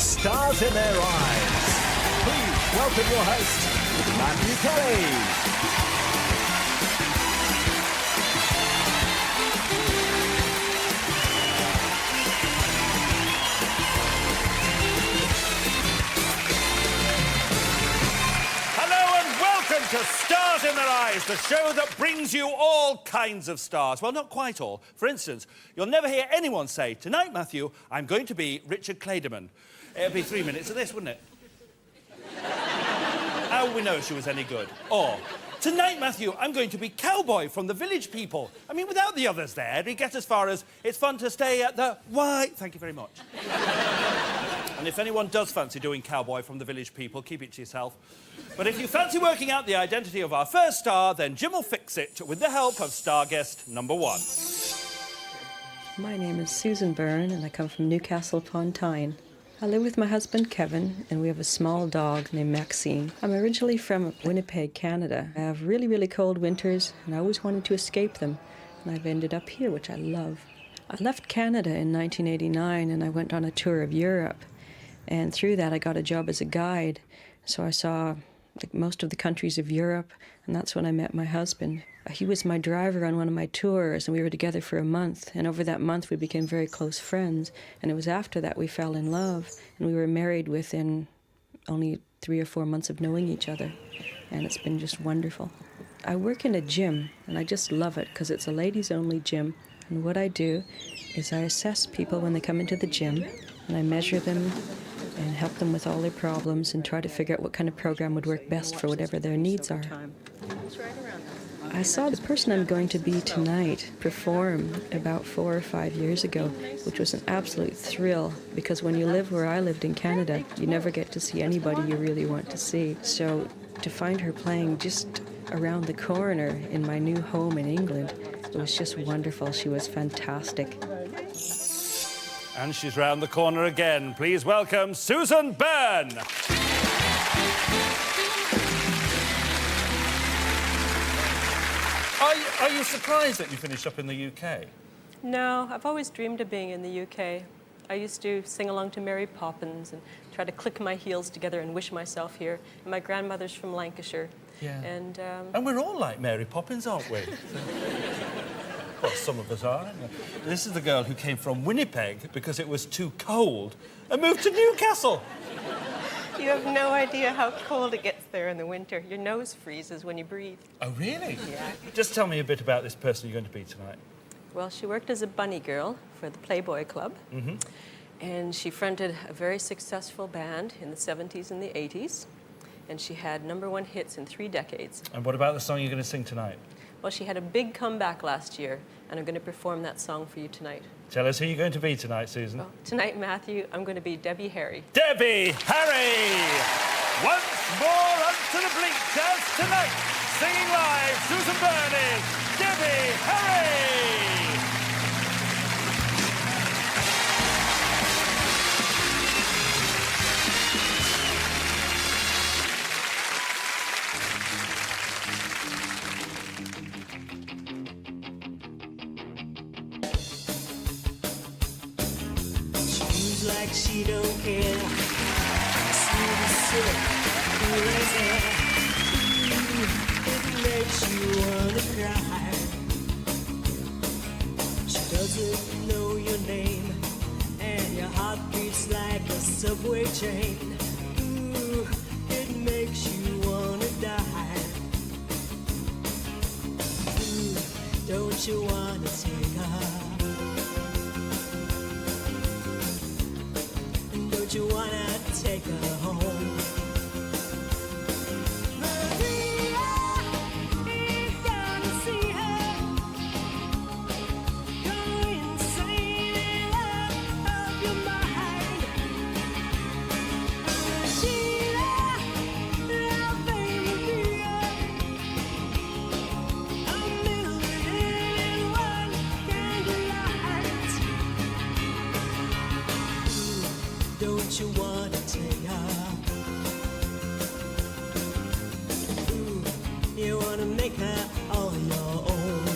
Stars in Their Eyes. Please welcome your host, Matthew Kelly. To Stars in Their Eyes, the show that brings you all kinds of stars. Well, not quite all. For instance, you'll never hear anyone say, "Tonight, Matthew, I'm going to be Richard Clayderman." It'll be 3 minutes of this, wouldn't it? How would we know she was any good? Or, "Tonight, Matthew, I'm going to be Cowboy from the Village People." I mean, without the others there, we get as far as, "It's fun to stay at the White..." Thank you very much. And if anyone does fancy doing Cowboy from the Village People, keep it to yourself. But if you fancy working out the identity of our first star, then Jim will fix it with the help of star guest number 1. My name is Susan Byrne, and I come from Newcastle upon Tyne. I live with my husband, Kevin, and we have a small dog named Maxine. I'm originally from Winnipeg, Canada. I have really, really cold winters, and I always wanted to escape them, and I've ended up here, which I love. I left Canada in 1989, and I went on a tour of Europe, and through that I got a job as a guide, so I saw most of the countries of Europe, and that's when I met my husband. He was my driver on one of my tours, and we were together for a month, and over that month we became very close friends, and it was after that we fell in love, and we were married within only 3 or 4 months of knowing each other, and it's been just wonderful. I work in a gym, and I just love it because it's a ladies-only gym, and what I do is I assess people when they come into the gym, and I measure them and help them with all their problems and try to figure out what kind of program would work best for whatever their needs are. I saw the person I'm going to be tonight perform about 4 or 5 years ago, which was an absolute thrill, because when you live where I lived in Canada, you never get to see anybody you really want to see. So to find her playing just around the corner in my new home in England, it was just wonderful. She was fantastic. And she's round the corner again. Please welcome Susan Byrne. Are you surprised that you finished up in the UK? No, I've always dreamed of being in the UK. I used to sing along to Mary Poppins and try to click my heels together and wish myself here. And my grandmother's from Lancashire. Yeah. And we're all like Mary Poppins, aren't we? Well, some of us are. This is the girl who came from Winnipeg because it was too cold and moved to Newcastle. You have no idea how cold it gets there in the winter. Your nose freezes when you breathe. Oh, really? Yeah. Just tell me a bit about this person you're going to be tonight. Well, she worked as a bunny girl for the Playboy Club. Mm-hmm. And she fronted a very successful band in the 70s and the 80s. And she had #1 hits in 3 decades. And what about the song you're going to sing tonight? Well, she had a big comeback last year, and I'm going to perform that song for you tonight. Tell us who you're going to be tonight, Susan. Well, tonight, Matthew, I'm going to be Debbie Harry. Debbie Harry! Once more up to the bleachers tonight. Singing live, Susan Byrne is Debbie Harry! Like she don't care. Sweet as silk, cool as air. It makes you wanna cry. She doesn't know your name, and your heart beats like a subway train. Ooh, it makes you wanna die. Ooh, don't you wanna take her? Don't you wanna take her home? Maria, you've gotta see her. Go insane out of your mind. Sheila, our baby, a million in one candlelight. Don't you wanna take her? Ooh, you wanna make her all your own.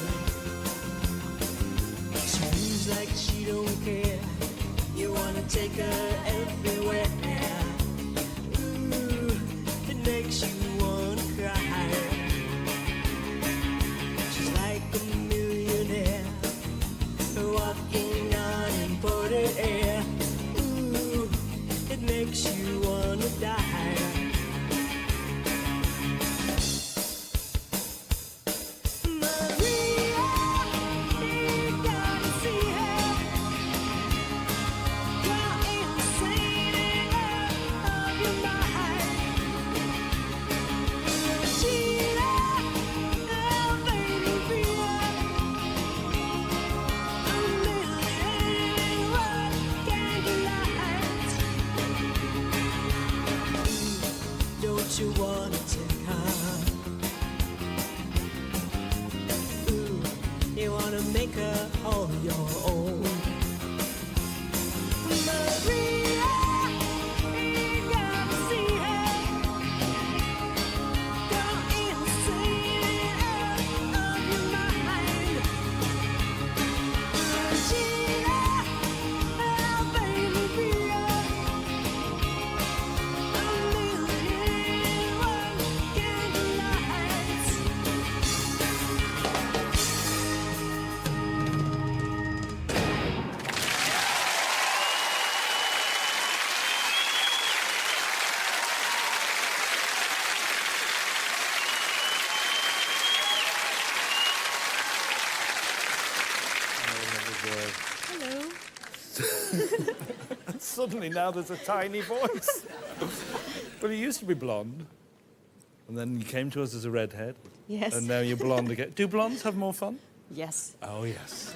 She moves like she don't care. You wanna take her everywhere. make her all your own. Maria, you gotta see her. Go insane of your mind. Regina, our baby Ria, a million one candlelights. Hello. Suddenly now there's a tiny voice. Well, you used to be blonde, and then you came to us as a redhead. Yes. And now you're blonde again. Do blondes have more fun? Yes. Oh, yes.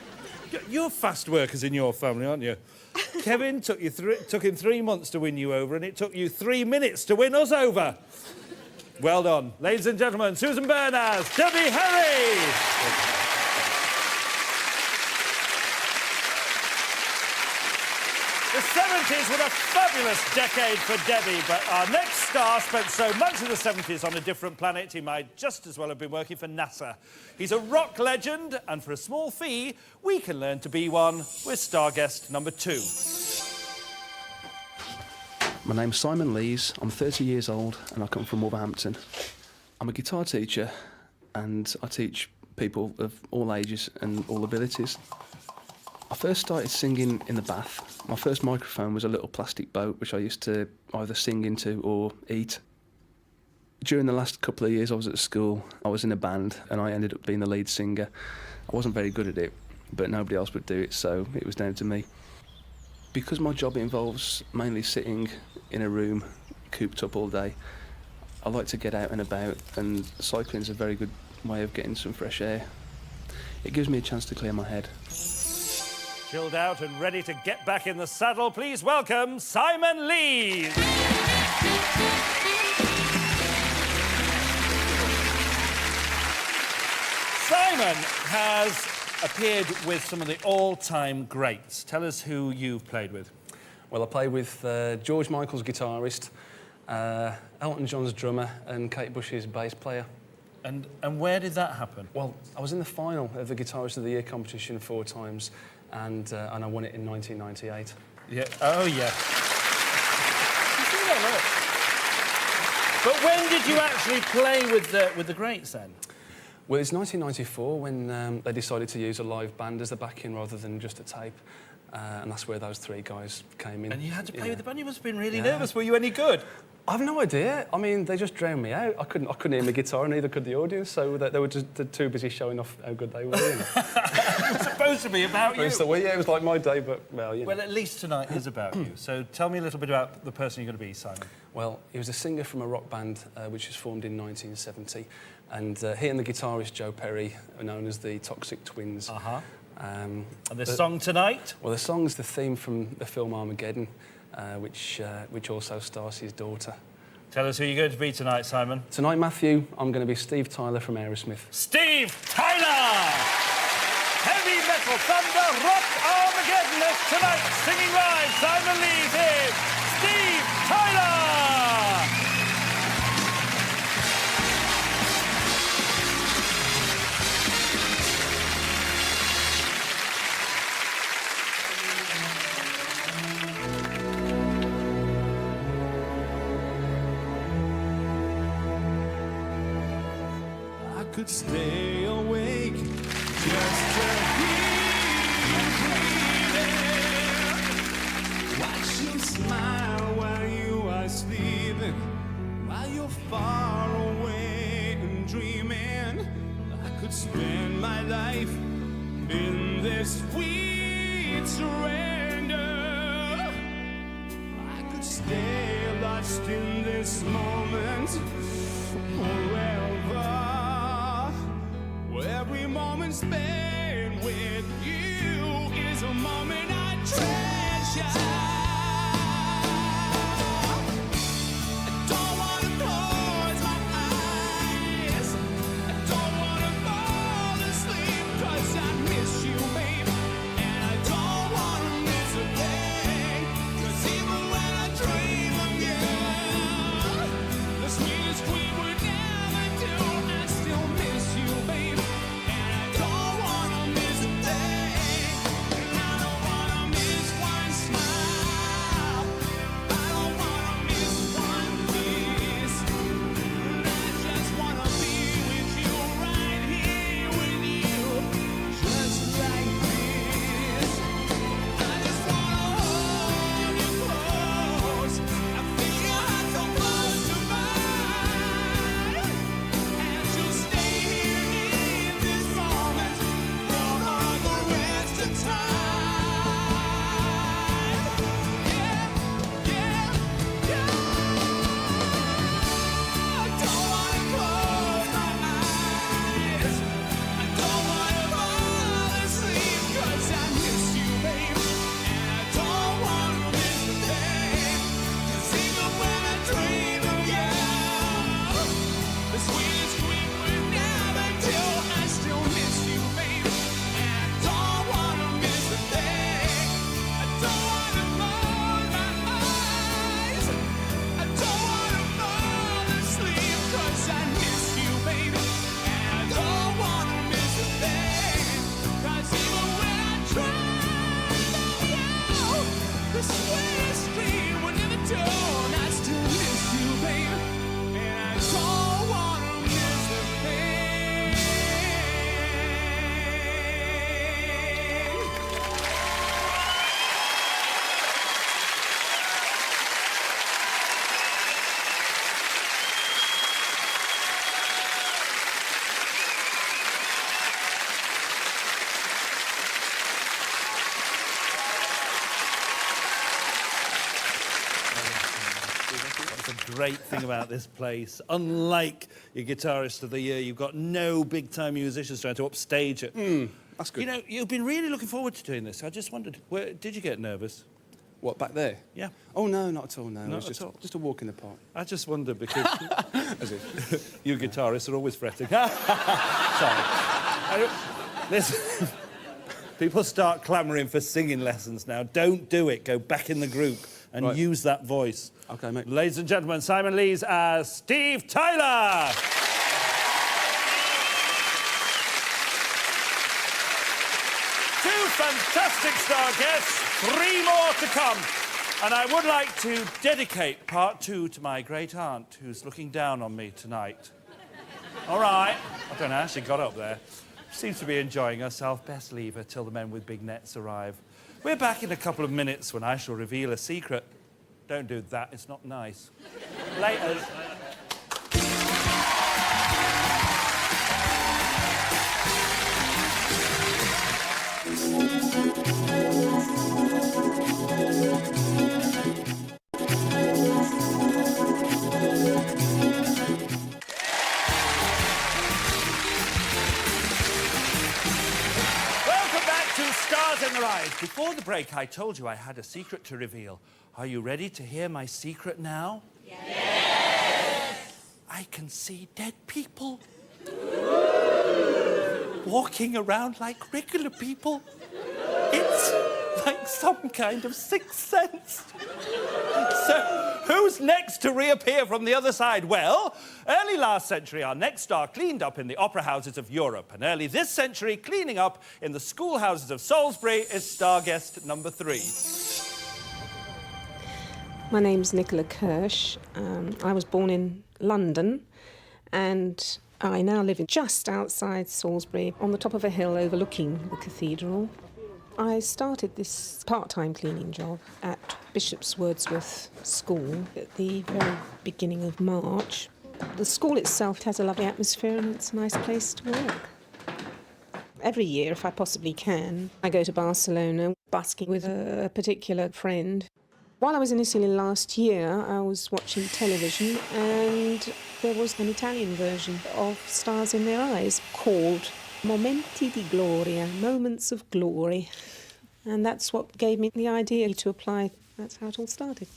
You're fast workers in your family, aren't you? Kevin took him 3 months to win you over, and it took you 3 minutes to win us over. Well done. Ladies and gentlemen, Susan Byrne as Debbie Harry. The 70s were a fabulous decade for Debbie, but our next star spent so much of the 70s on a different planet he might just as well have been working for NASA. He's a rock legend, and for a small fee, we can learn to be one with star guest number 2. My name's Simon Lees, I'm 30 years old and I come from Wolverhampton. I'm a guitar teacher and I teach people of all ages and all abilities. I first started singing in the bath. My first microphone was a little plastic boat which I used to either sing into or eat. During the last couple of years I was at school, I was in a band and I ended up being the lead singer. I wasn't very good at it, but nobody else would do it, so it was down to me. Because my job involves mainly sitting in a room, cooped up all day, I like to get out and about, and cycling's a very good way of getting some fresh air. It gives me a chance to clear my head. Chilled out and ready to get back in the saddle, please welcome Simon Lees. Simon has appeared with some of the all-time greats. Tell us who you've played with. Well, I played with George Michael's guitarist, Elton John's drummer, and Kate Bush's bass player. And where did that happen? Well, I was in the final of the Guitarist of the Year competition 4 times, and I won it in 1998. Yeah. Oh, yeah. But when did you actually play with the greats then? Well, it's 1994 when they decided to use a live band as the backing rather than just a tape, and that's where those 3 guys came in. And you had to play with the band. You must have been really nervous. Were you any good? I've no idea. I mean, they just drowned me out. I couldn't hear my guitar, and neither could the audience. So they were just too busy showing off how good they were. You know? It was supposed to be about you. So, well, yeah, it was like my day, but well, you know. Well, at least tonight is about you. So tell me a little bit about the person you're going to be, Simon. Well, he was a singer from a rock band which was formed in 1970, and he and the guitarist Joe Perry are known as the Toxic Twins. Uh-huh. And the song tonight? Well, the song's the theme from the film Armageddon, which also stars his daughter. Tell us who you're going to be tonight, Simon. Tonight, Matthew, I'm going to be Steve Tyler from Aerosmith. Steve Tyler! Heavy metal thunder rock Armageddon tonight. Singing live, Simon Lees is Steve Tyler! I could stay awake just to hear you breathing. Watch you smile while you are sleeping, while you're far away and dreaming. I could spend my life in this sweet surrender. I could stay lost in this moment forever. Every moment spent with you is a moment I treasure. I don't want to close my eyes. I don't want to fall asleep, 'cause I miss you, great thing about this place. Unlike your Guitarist of the Year, you've got no big-time musicians trying to upstage it. That's good. You know, you've been really looking forward to doing this. I just wondered, did you get nervous? What, back there? Yeah. Oh, no, not at all, no. Not it was at just, all? just a walk in the park. I just wondered because you guitarists are always fretting. Sorry. Listen, people start clamouring for singing lessons now. Don't do it. Go back in the group and Right. use that voice. OK, mate. Ladies and gentlemen, Simon Lees as Steve Tyler. Two fantastic star guests, 3 more to come. And I would like to dedicate part 2 to my great aunt, who's looking down on me tonight. All right. I don't know how she got up there. Seems to be enjoying herself. Best leave her till the men with big nets arrive. We're back in a couple of minutes when I shall reveal a secret. Don't do that, it's not nice. Later. Welcome back to Stars in Their Eyes. Before the break, I told you I had a secret to reveal. Are you ready to hear my secret now? Yes! I can see dead people. Walking around like regular people. It's like some kind of sixth sense. So, who's next to reappear from the other side? Well, early last century, our next star cleaned up in the opera houses of Europe. And early this century, cleaning up in the schoolhouses of Salisbury is star guest number 3. My name's Nicola Kirsch. I was born in London and I now live in just outside Salisbury on the top of a hill overlooking the cathedral. I started this part-time cleaning job at Bishop's Wordsworth School at the very beginning of March. The school itself has a lovely atmosphere and it's a nice place to work. Every year, if I possibly can, I go to Barcelona busking with a particular friend. While I was in Italy last year, I was watching television and there was an Italian version of Stars in Their Eyes called Momenti di Gloria, Moments of Glory. And that's what gave me the idea to apply. That's how it all started.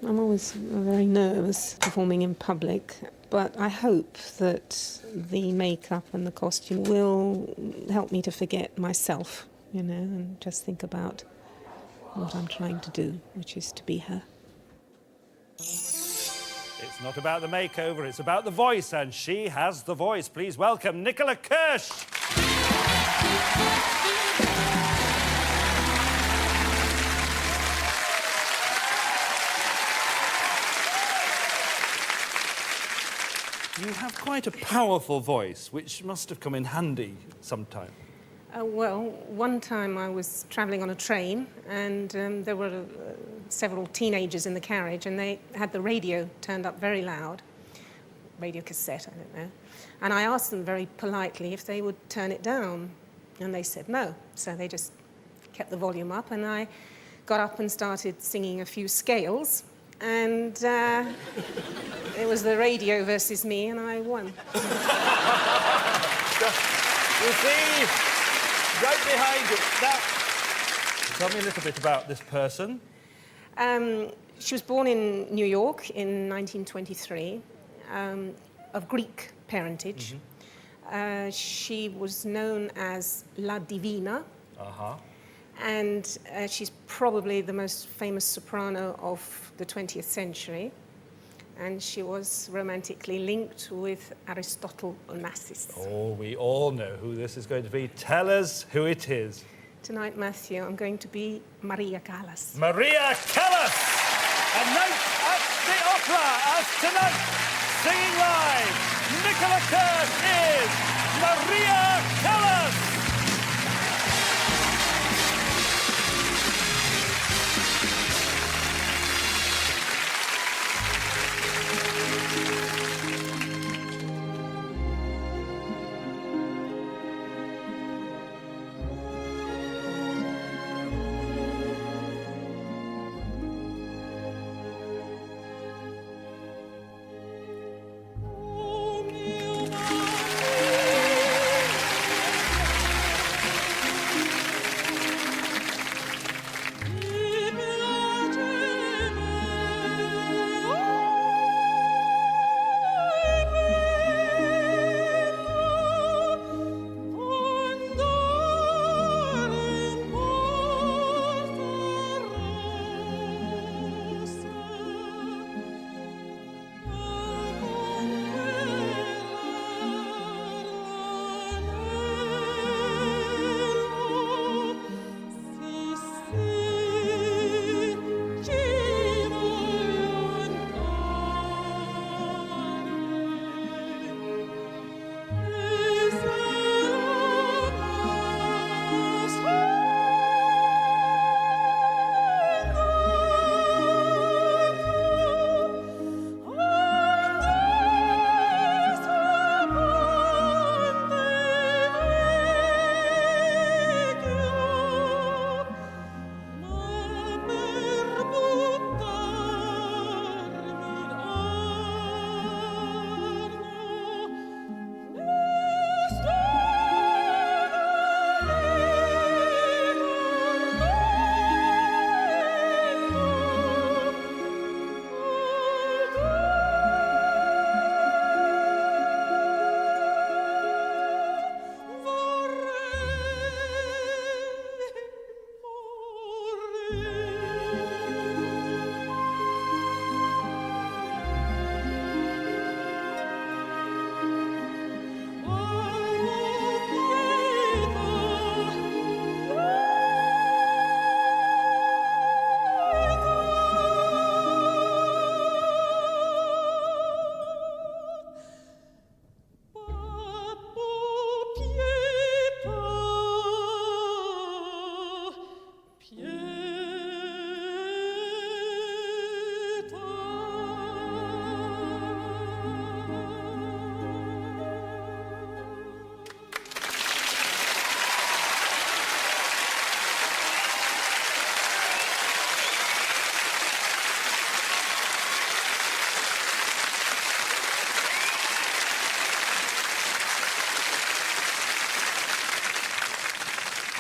I'm always very nervous performing in public, but I hope that the makeup and the costume will help me to forget myself, you know, and just think about what I'm trying to do, which is to be her. It's not about the makeover, it's about the voice, and she has the voice. Please welcome Nicola Kirsch. You have quite a powerful voice, which must have come in handy sometime. Well, one time I was travelling on a train and there were several teenagers in the carriage and they had the radio turned up very loud, radio cassette, I don't know, and I asked them very politely if they would turn it down and they said no, so they just kept the volume up and I got up and started singing a few scales and it was the radio versus me and I won. You see? Right behind you. Now, tell me a little bit about this person. She was born in New York in 1923, of Greek parentage. She was known as La Divina, and she's probably the most famous soprano of the 20th century. And she was romantically linked with Aristotle Onassis. Oh, we all know who this is going to be. Tell us who it is. Tonight, Matthew, I'm going to be Maria Callas. Maria Callas! A night at the opera as tonight, singing live, Nicola Kirsch is Maria Callas!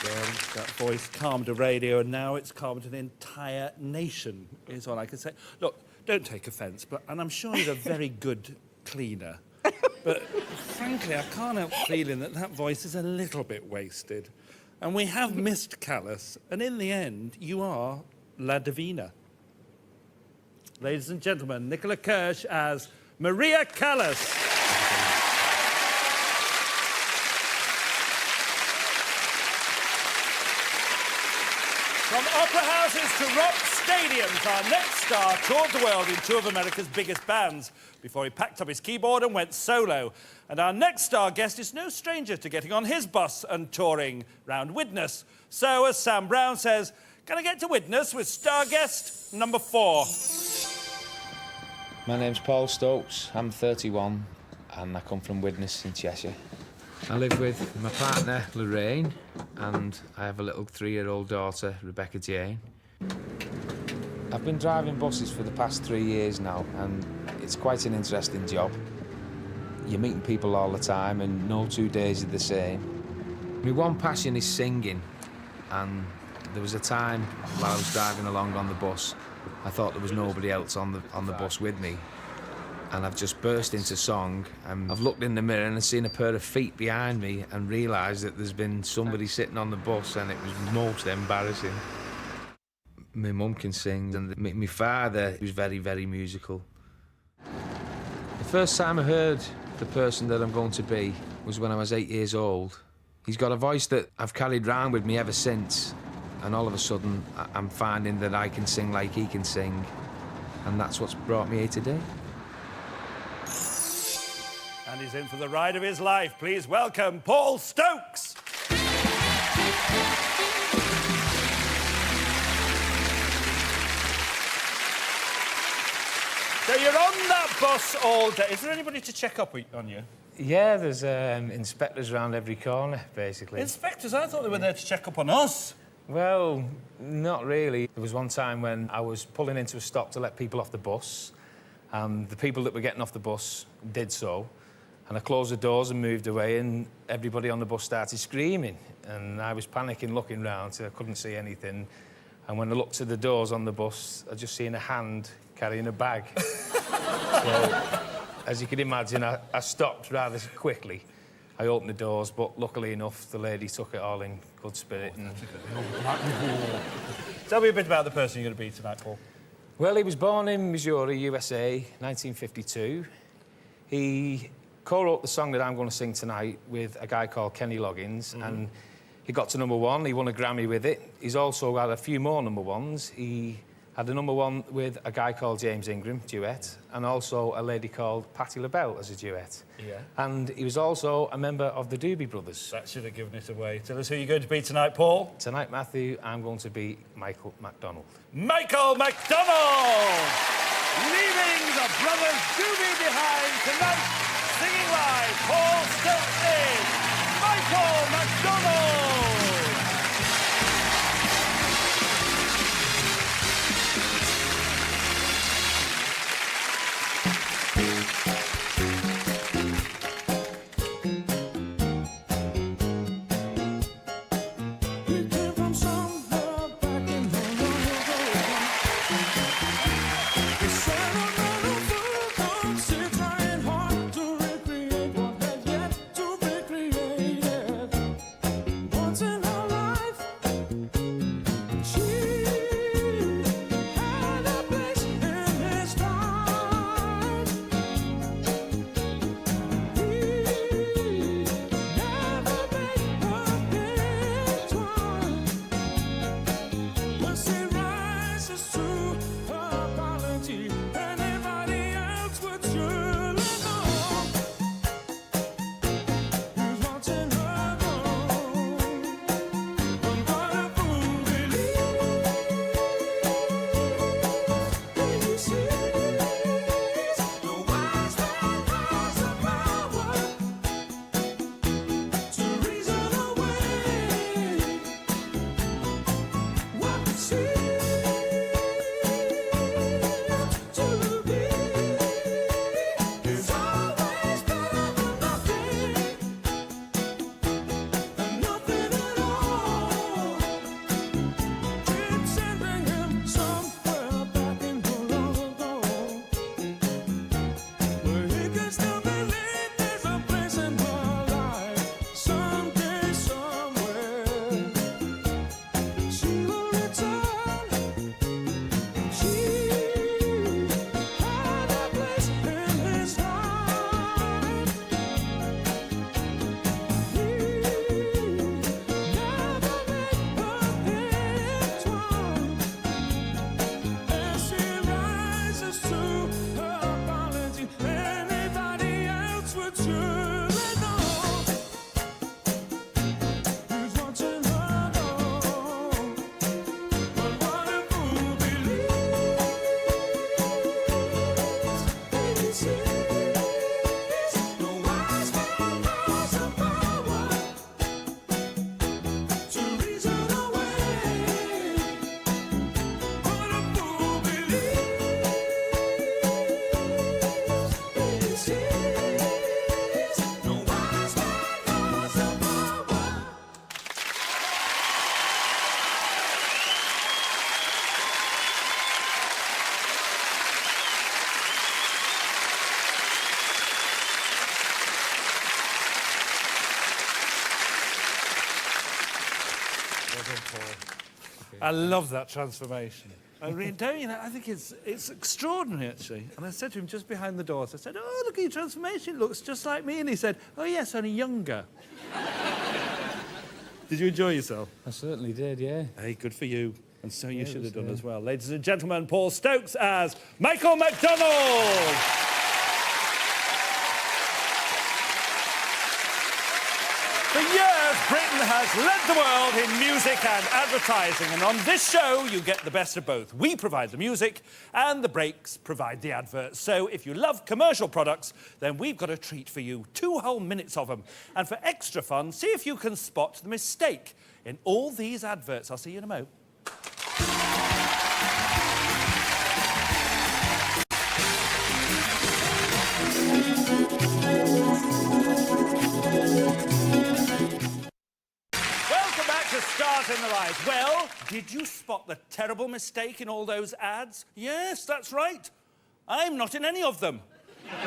Well, that voice calmed a radio, and now it's calmed an entire nation, is all I can say. Look, don't take offence, and I'm sure he's a very good cleaner. But frankly, I can't help feeling that voice is a little bit wasted. And we have missed Callas, and in the end, you are La Divina. Ladies and gentlemen, Nicola Kirsch as Maria Callas. From opera houses to rock stadiums, our next star toured the world in two of America's biggest bands before he packed up his keyboard and went solo. And our next star guest is no stranger to getting on his bus and touring round Widnes. So, as Sam Brown says, can I get to Widnes with star guest number 4? My name's Paul Stokes, I'm 31 and I come from Widnes in Cheshire. I live with my partner Lorraine and I have a little 3-year-old daughter, Rebecca Jane. I've been driving buses for the past 3 years now and it's quite an interesting job. You're meeting people all the time and no 2 days are the same. My one passion is singing and there was a time while I was driving along on the bus I thought there was nobody else on the bus with me. And I've just burst into song and I've looked in the mirror and I've seen a pair of feet behind me and realised that there's been somebody sitting on the bus and it was most embarrassing. My mum can sing and my father was very, very musical. The first time I heard the person that I'm going to be was when I was 8 years old. He's got a voice that I've carried round with me ever since. And all of a sudden, I'm finding that I can sing like he can sing. And that's what's brought me here today. And he's in for the ride of his life. Please welcome Paul Stokes. So you're on that bus all day. Is there anybody to check up on you? Yeah, there's inspectors around every corner, basically. Inspectors? I thought they were there to check up on us. Well, not really. There was one time when I was pulling into a stop to let people off the bus, and the people that were getting off the bus did so, and I closed the doors and moved away, and everybody on the bus started screaming, and I was panicking, looking round, so I couldn't see anything, and when I looked to the doors on the bus, I just seen a hand carrying a bag. So, as you can imagine, I stopped rather quickly. I opened the doors, but luckily enough, the lady took it all in good spirit. And Tell me a bit about the person you're going to be tonight, Paul. Well, he was born in Missouri, USA, 1952. He co-wrote the song that I'm going to sing tonight with a guy called Kenny Loggins, and he got to #1. He won a Grammy with it. He's also had a few more #1s. He had a #1 with a guy called James Ingram, duet, and also a lady called Patti LaBelle as a duet. Yeah. And he was also a member of the Doobie Brothers. That should have given it away. Tell us who you're going to be tonight, Paul. Tonight, Matthew, I'm going to be Michael McDonald. Michael McDonald! Leaving the brothers Doobie behind tonight, singing live, Paul Stokes is Michael McDonald! Trying hard to recreate what had yet to be. done, Paul. I love that transformation. I really don't, you know, I think it's extraordinary, actually. And I said to him just behind the doors, I said, oh, look at your transformation, it looks just like me. And he said, oh, yes, only younger. Did you enjoy yourself? I certainly did, yeah. Hey, good for you. And so you should have done as well. Ladies and gentlemen, Paul Stokes as Michael McDonald. For years, Britain has led the world in music and advertising, and on this show, you get the best of both. We provide the music, and the breaks provide the adverts. So if you love commercial products, then we've got a treat for you. 2 whole minutes of them. And for extra fun, see if you can spot the mistake in all these adverts. I'll see you in a mo. Stars in the Rise. Well, did you spot the terrible mistake in all those ads? Yes, that's right. I'm not in any of them.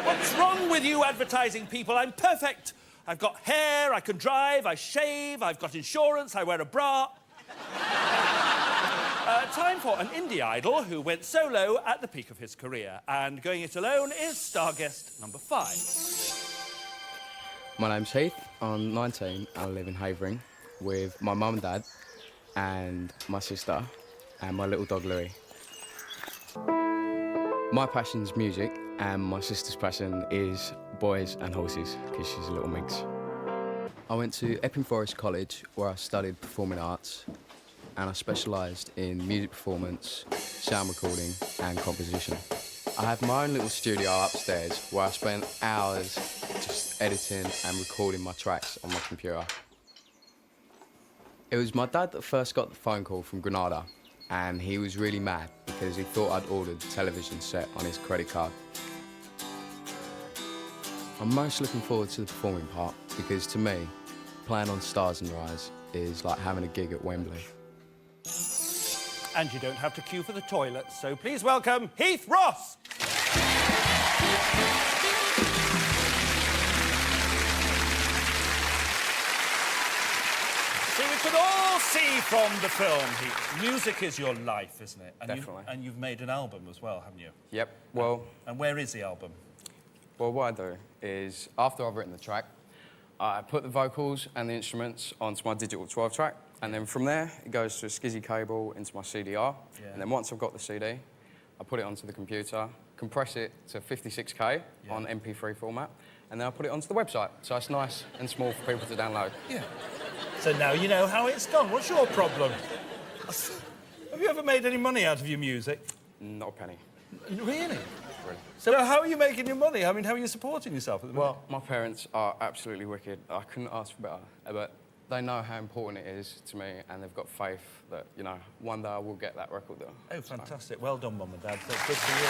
What's wrong with you advertising people? I'm perfect. I've got hair, I can drive, I shave, I've got insurance, I wear a bra. Time for an indie idol who went solo at the peak of his career. And going it alone is star guest number 5. My name's Heath. I'm 19 and I live in Havering with my mum and dad and my sister and my little dog Louis. My passion's music and my sister's passion is boys and horses because she's a little minx. I went to Epping Forest College where I studied performing arts and I specialised in music performance, sound recording and composition. I have my own little studio upstairs where I spend hours just editing and recording my tracks on my computer. It was my dad that first got the phone call from Granada and he was really mad because he thought I'd ordered the television set on his credit card. I'm most looking forward to the performing part because to me, playing on Stars in the Rise is like having a gig at Wembley. And you don't have to queue for the toilet, so please welcome Heath Ross! We could all see from the film, Heath, music is your life, isn't it? And Definitely. And you've made an album as well, haven't you? Yep, well... And where is the album? Well, what I do is, after I've written the track, I put the vocals and the instruments onto my digital 12 track, and then from there, it goes to a SCSI cable into my CDR, and then once I've got the CD, I put it onto the computer, compress it to 56K on MP3 format, and then I put it onto the website, so it's nice and small for people to download. Yeah. So now you know how it's gone. What's your problem? Have you ever made any money out of your music? Not a penny. Really? So how are you making your money? I mean, how are you supporting yourself at the moment? Well, my parents are absolutely wicked. I couldn't ask for better, but they know how important it is to me and they've got faith that, you know, one day I will get that record deal. Oh, fantastic. Well done, Mum and Dad. That's good for you.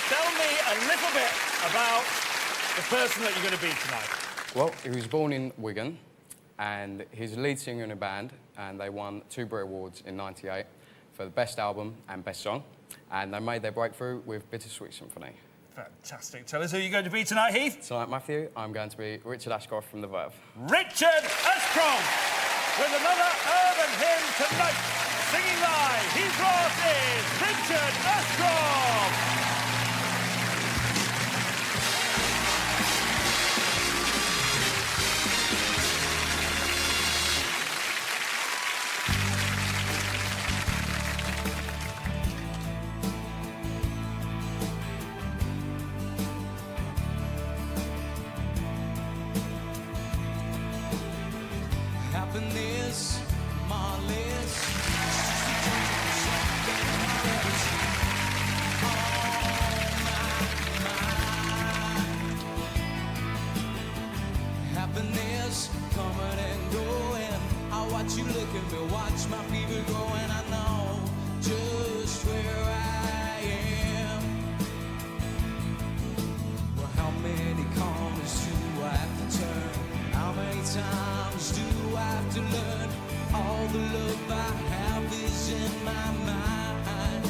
Tell me a little bit about the person that you're going to be tonight. Well, he was born in Wigan and he's a lead singer in a band and they won 2 Brit Awards in '98 for the Best Album and Best Song, and they made their breakthrough with Bittersweet Symphony. Fantastic. Tell us who you're going to be tonight, Heath. Tonight, Matthew, I'm going to be Richard Ashcroft from The Verve. Richard Ashcroft with another urban hymn tonight. Singing live, Heath Ross is Richard Ashcroft. Happiness, my list. Happiness coming and going. I watch you look at me, watch my fever growing. I know just where I am. Well, how many corners do I have to turn? How many times do I have to learn? All the love I have is in my mind.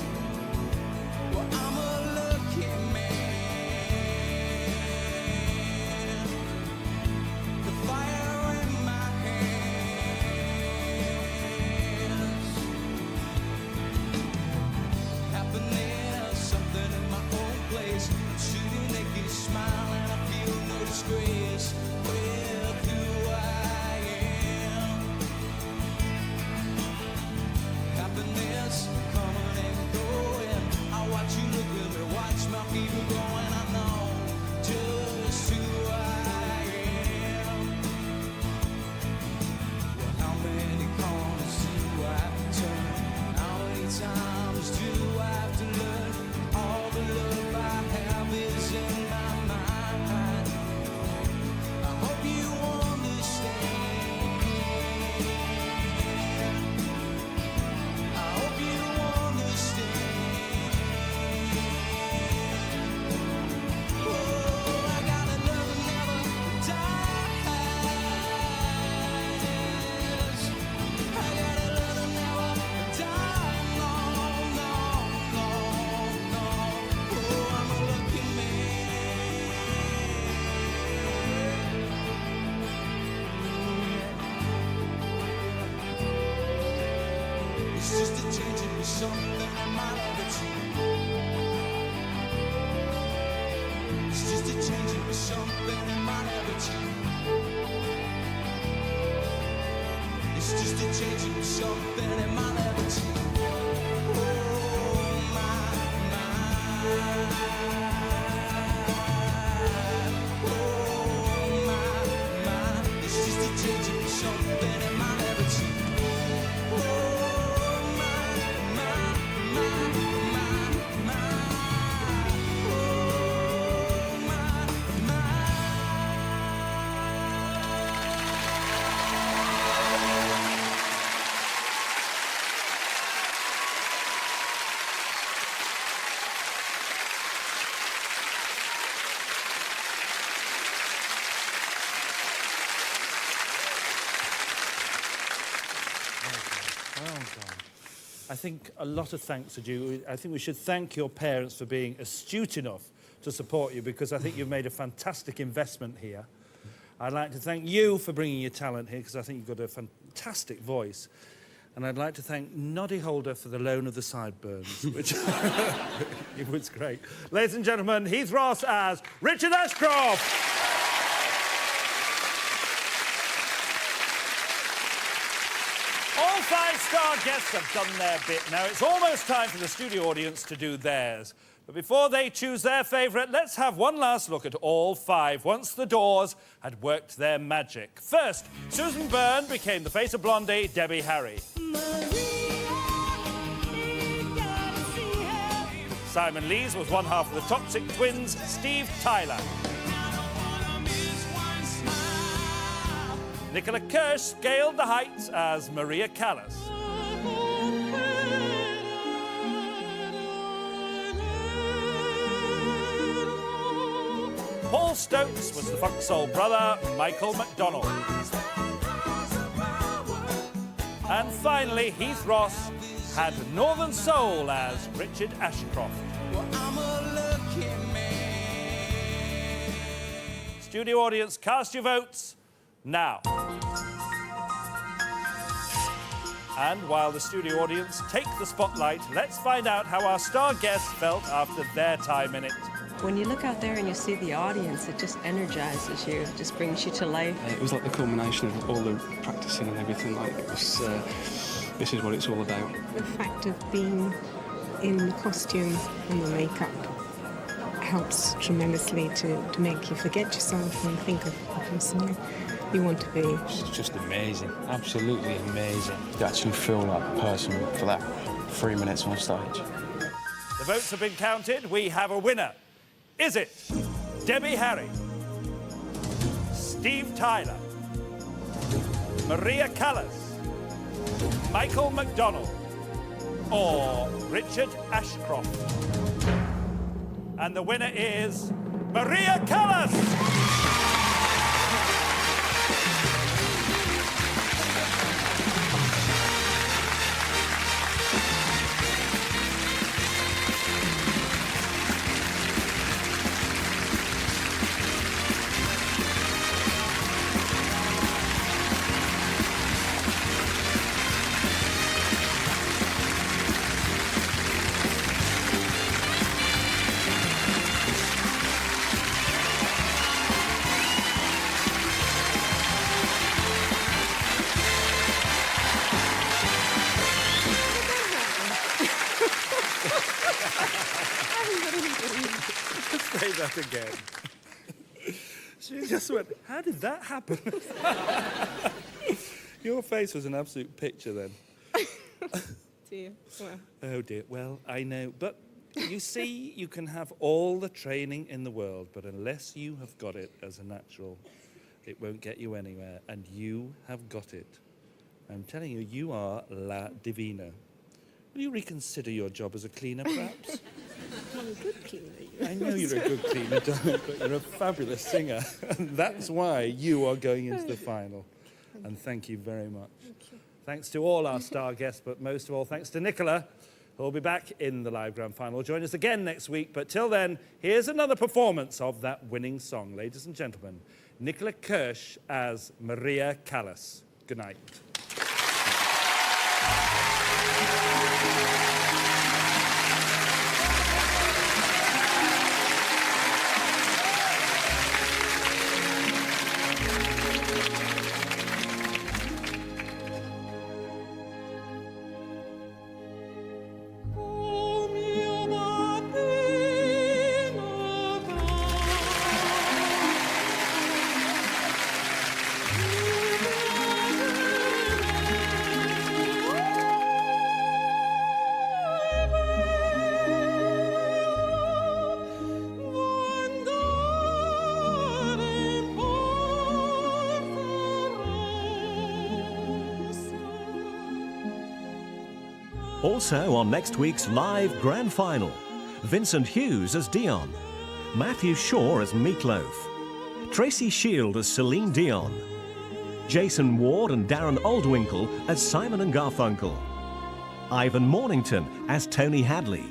Well, I'm a lucky man. The fire disgrace with who I am. Happiness coming and going. I watch you look at me, watch my fever growing. I know just who I am. Well, how many corners do I have to turn? How many times do I have to learn? All the love I have is in my mind. I hope you understand. I hope you understand. Oh, I got a love that never dies. I got a love that never dies. No, no, no, no. Oh, I'm a lucky man. It's just a change in me, something that might have achieved. It's just a change in me, something that might have achieved. It's just a change in me, something that might have achieved. Oh, my. Oh, my. It's just a change in me, something that might have achieved. Oh, my. I think a lot of thanks are due. I think we should thank your parents for being astute enough to support you, because I think you've made a fantastic investment here. I'd like to thank you for bringing your talent here, because I think you've got a fantastic voice. And I'd like to thank Noddy Holder for the loan of the sideburns, which it was great. Ladies and gentlemen, Heath Ross as Richard Ashcroft. All 5-star guests have done their bit. Now it's almost time for the studio audience to do theirs. But before they choose their favourite, let's have one last look at all 5 once the Doors had worked their magic. First, Susan Byrne became the face of Blondie, Debbie Harry. Simon Lees was one half of the Toxic Twins, Steve Tyler. Nicola Kirsch scaled the heights as Maria Callas. Paul Stokes was the funk soul brother, Michael McDonald. And finally, Heath Ross had Northern Soul as Richard Ashcroft. Well, I'm a lucky man. Studio audience, cast your votes now. And while the studio audience take the spotlight, let's find out how our star guests felt after their time in it. When you look out there and you see the audience, it just energizes you. It just brings you to life. It was like the culmination of all the practicing and everything. Like, it was, this is what it's all about. The fact of being in the costume and the makeup helps tremendously to make you forget yourself and think of the person you want to be. It's just amazing, absolutely amazing. You actually feel like a person for that 3 minutes on stage. The votes have been counted. We have a winner. Is it Debbie Harry, Steve Tyler, Maria Callas, Michael McDonald, or Richard Ashcroft? And the winner is Maria Callas! that again. She just went, how did that happen? Your face was an absolute picture then. Dear. Well, Oh dear, well, I know. But you see, you can have all the training in the world, but unless you have got it as a natural, it won't get you anywhere. And you have got it. I'm telling you, you are La Divina. Will you reconsider your job as a cleaner, perhaps? I'm a good cleaner. I know you're a good cleaner, darling, but you're a fabulous singer. And that's why you are going into the final. And thank you very much. Thank you. Thanks to all our star guests, but most of all, thanks to Nicola, who will be back in the live grand final. Join us again next week. But till then, here's another performance of that winning song. Ladies and gentlemen, Nicola Kirsch as Maria Callas. Good night. Also on next week's live grand final, Vincent Hughes as Dion, Matthew Shaw as Meatloaf, Tracy Shield as Celine Dion, Jason Ward and Darren Aldwinkle as Simon and Garfunkel, Ivan Mornington as Tony Hadley,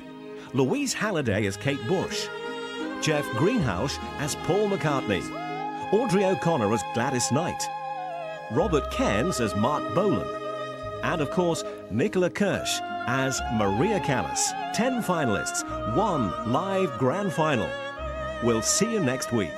Louise Halliday as Kate Bush, Jeff Greenhouse as Paul McCartney, Audrey O'Connor as Gladys Knight, Robert Cairns as Mark Bolan, and of course Nicola Kirsch as Maria Callas. 10 finalists, 1 live grand final. We'll see you next week.